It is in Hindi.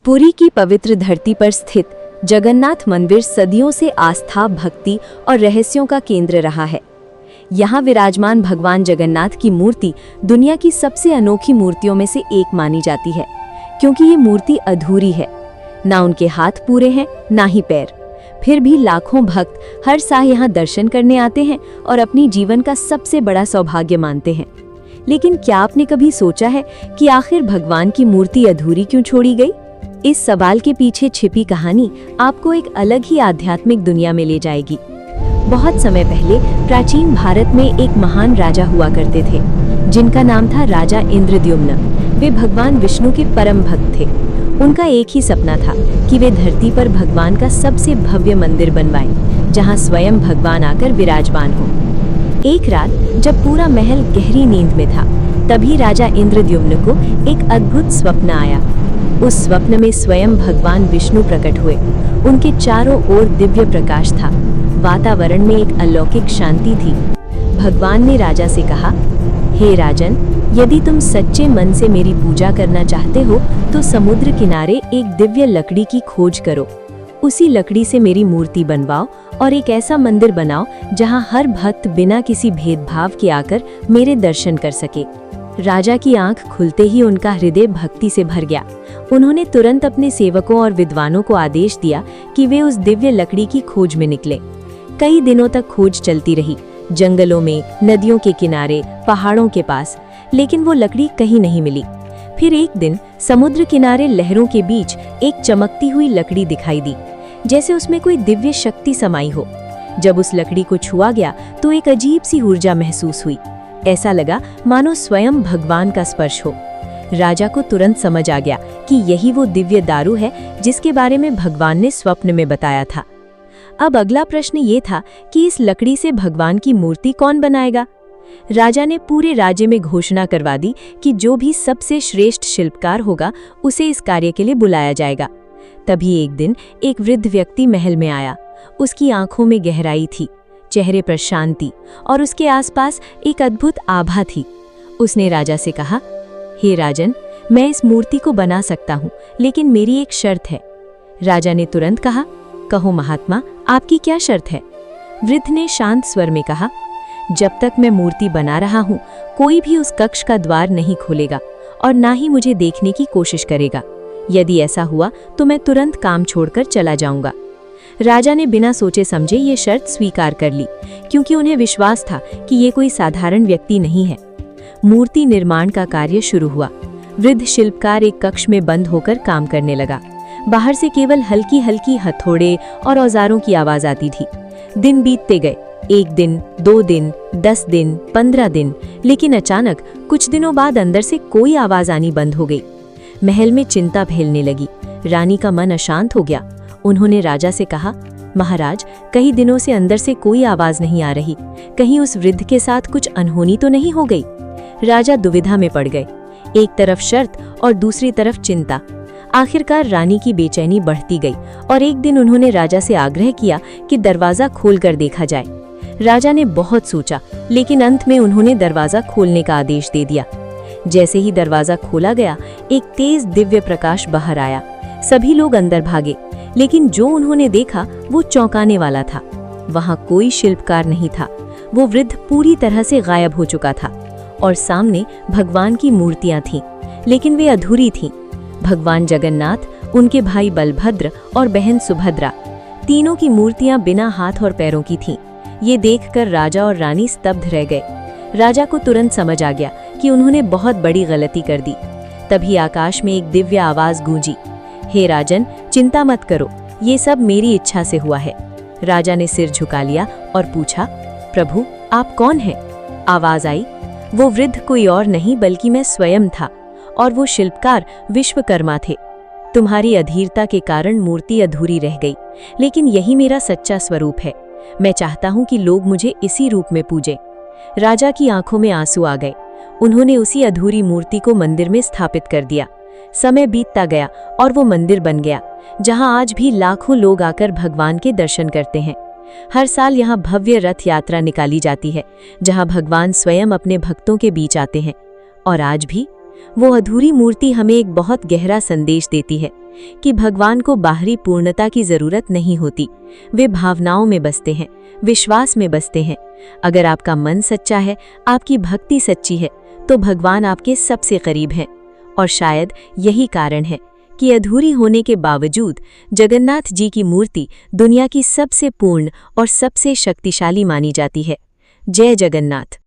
पुरी की पवित्र धरती पर स्थित जगन्नाथ मंदिर सदियों से आस्था, भक्ति और रहस्यों का केंद्र रहा है। यहाँ विराजमान भगवान जगन्नाथ की मूर्ति दुनिया की सबसे अनोखी मूर्तियों में से एक मानी जाती है, क्योंकि ये मूर्ति अधूरी है। ना उनके हाथ पूरे हैं, ना ही पैर। फिर भी लाखों भक्त हर साल यहाँ दर्शन करने आते हैं और अपनी जीवन का सबसे बड़ा सौभाग्य मानते हैं। लेकिन क्या आपने कभी सोचा है कि आखिर भगवान की मूर्ति अधूरी क्यों छोड़ी गई? इस सवाल के पीछे छिपी कहानी आपको एक अलग ही आध्यात्मिक दुनिया में ले जाएगी। बहुत समय पहले प्राचीन भारत में एक महान राजा हुआ करते थे, जिनका नाम था राजा इंद्रद्युम्न। वे भगवान विष्णु के परम भक्त थे। उनका एक ही सपना था कि वे धरती पर भगवान का सबसे भव्य मंदिर बनवाएं, जहां स्वयं भगवान आकर विराजमान हो। एक रात जब पूरा महल गहरी नींद में था, तभी राजा इंद्रद्युम्न को एक अद्भुत स्वप्न आया। उस स्वप्न में स्वयं भगवान विष्णु प्रकट हुए। उनके चारों ओर दिव्य प्रकाश था। वातावरण में एक अलौकिक शांति थी। भगवान ने राजा से कहा, हे राजन, यदि तुम सच्चे मन से मेरी पूजा करना चाहते हो तो समुद्र किनारे एक दिव्य लकड़ी की खोज करो। उसी लकड़ी से मेरी मूर्ति बनवाओ और एक ऐसा मंदिर बनाओ जहां हर भक्त बिना किसी भेदभाव के आकर मेरे दर्शन कर सके। राजा की आंख खुलते ही उनका हृदय भक्ति से भर गया। उन्होंने तुरंत अपने सेवकों और विद्वानों को आदेश दिया कि वे उस दिव्य लकड़ी की खोज में निकले। कई दिनों तक खोज चलती रही, जंगलों में, नदियों के किनारे, पहाड़ों के पास, लेकिन वो लकड़ी कहीं नहीं मिली। फिर एक दिन समुद्र किनारे लहरों के बीच एक चमकती हुई लकड़ी दिखाई दी, जैसे उसमें कोई दिव्य शक्ति समाई हो। जब उस लकड़ी को छुआ गया तो एक अजीब सी ऊर्जा महसूस हुई। ऐसा लगा मानो स्वयं भगवान का स्पर्श हो। राजा को तुरंत समझ आ गया कि यही वो दिव्य दारू है जिसके बारे में भगवान ने स्वप्न में बताया था। अब अगला प्रश्न ये था कि इस लकड़ी से भगवान की मूर्ति कौन बनाएगा? राजा ने पूरे राज्य में घोषणा करवा दी कि जो भी सबसे श्रेष्ठ शिल्पकार होगा उसे इस कार्य के लिए बुलाया जाएगा। तभी एक दिन एक वृद्ध व्यक्ति महल में आया। उसकी आंखों में गहराई थी, चेहरे पर शांति और उसके आसपास एक अद्भुत आभा थी। उसने राजा से कहा, हे राजन, मैं इस मूर्ति को बना सकता हूँ, लेकिन मेरी एक शर्त है। राजा ने तुरंत कहा, कहो महात्मा, आपकी क्या शर्त है? वृद्ध ने शांत स्वर में कहा, जब तक मैं मूर्ति बना रहा हूँ कोई भी उस कक्ष का द्वार नहीं खोलेगा और ना ही मुझे देखने की कोशिश करेगा। यदि ऐसा हुआ तो मैं तुरंत काम छोड़कर चला जाऊंगा। राजा ने बिना सोचे समझे ये शर्त स्वीकार कर ली, क्योंकि उन्हें विश्वास था कि ये कोई साधारण व्यक्ति नहीं है। मूर्ति निर्माण का कार्य शुरू हुआ। वृद्ध शिल्पकार एक कक्ष में बंद होकर काम करने लगा। बाहर से केवल हल्की हल्की हथौड़े और औजारों की आवाज आती थी। दिन बीतते गए, 1 दिन, 2 दिन, 10 दिन, 15 दिन, लेकिन अचानक कुछ दिनों बाद अंदर से कोई आवाज आनी बंद हो गई। महल में चिंता फैलने लगी। रानी का मन अशांत हो गया। उन्होंने राजा से कहा, महाराज, कई दिनों से अंदर से कोई आवाज नहीं आ रही। कहीं उस वृद्ध के साथ कुछ अनहोनी तो नहीं हो गई? राजा दुविधा में पड़ गए। एक तरफ शर्त और दूसरी तरफ चिंता। आखिरकार रानी की बेचैनी बढ़ती गई और एक दिन उन्होंने राजा से आग्रह किया कि दरवाजा खोलकर देखा जाए। राजा ने बहुत सोचा, लेकिन अंत में उन्होंने दरवाजा खोलने का आदेश दे दिया। जैसे ही दरवाजा खोला गया, एक तेज दिव्य प्रकाश बाहर आया। सभी लोग अंदर भागे, लेकिन जो उन्होंने देखा वो चौंकाने वाला था। वहां कोई शिल्पकार नहीं था। वो वृद्ध पूरी तरह से गायब हो चुका था और सामने भगवान की मूर्तियां थीं, लेकिन वे अधूरी थीं। भगवान जगन्नाथ, उनके भाई बलभद्र और बहन सुभद्रा, तीनों की मूर्तियां बिना हाथ और पैरों की थीं। ये देखकर राजा और रानी स्तब्ध रह गए। राजा को तुरंत समझ आ गया कि उन्होंने बहुत बड़ी गलती कर दी। तभी आकाश में एक दिव्य आवाज गूंजी, हे राजन, चिंता मत करो, ये सब मेरी इच्छा से हुआ है। राजा ने सिर झुका लिया और पूछा, प्रभु, आप कौन हैं? आवाज आई, वो वृद्ध कोई और नहीं बल्कि मैं स्वयं था, और वो शिल्पकार विश्वकर्मा थे। तुम्हारी अधीरता के कारण मूर्ति अधूरी रह गई, लेकिन यही मेरा सच्चा स्वरूप है। मैं चाहता हूँ कि लोग मुझे इसी रूप में पूजें। राजा की आंखों में आंसू आ गए। उन्होंने उसी अधूरी मूर्ति को मंदिर में स्थापित कर दिया। समय बीतता गया और वो मंदिर बन गया, जहां आज भी लाखों लोग आकर भगवान के दर्शन करते हैं। हर साल यहाँ भव्य रथ यात्रा निकाली जाती है, जहां भगवान स्वयं अपने भक्तों के बीच आते हैं। और आज भी वो अधूरी मूर्ति हमें एक बहुत गहरा संदेश देती है कि भगवान को बाहरी पूर्णता की जरूरत नहीं होती, वे भावनाओं में बसते हैं, विश्वास में बसते हैं। अगर आपका मन सच्चा है, आपकी भक्ति सच्ची है, तो भगवान आपके सबसे करीब हैं। और शायद यही कारण है कि अधूरी होने के बावजूद जगन्नाथ जी की मूर्ति दुनिया की सबसे पूर्ण और सबसे शक्तिशाली मानी जाती है। जय जगन्नाथ।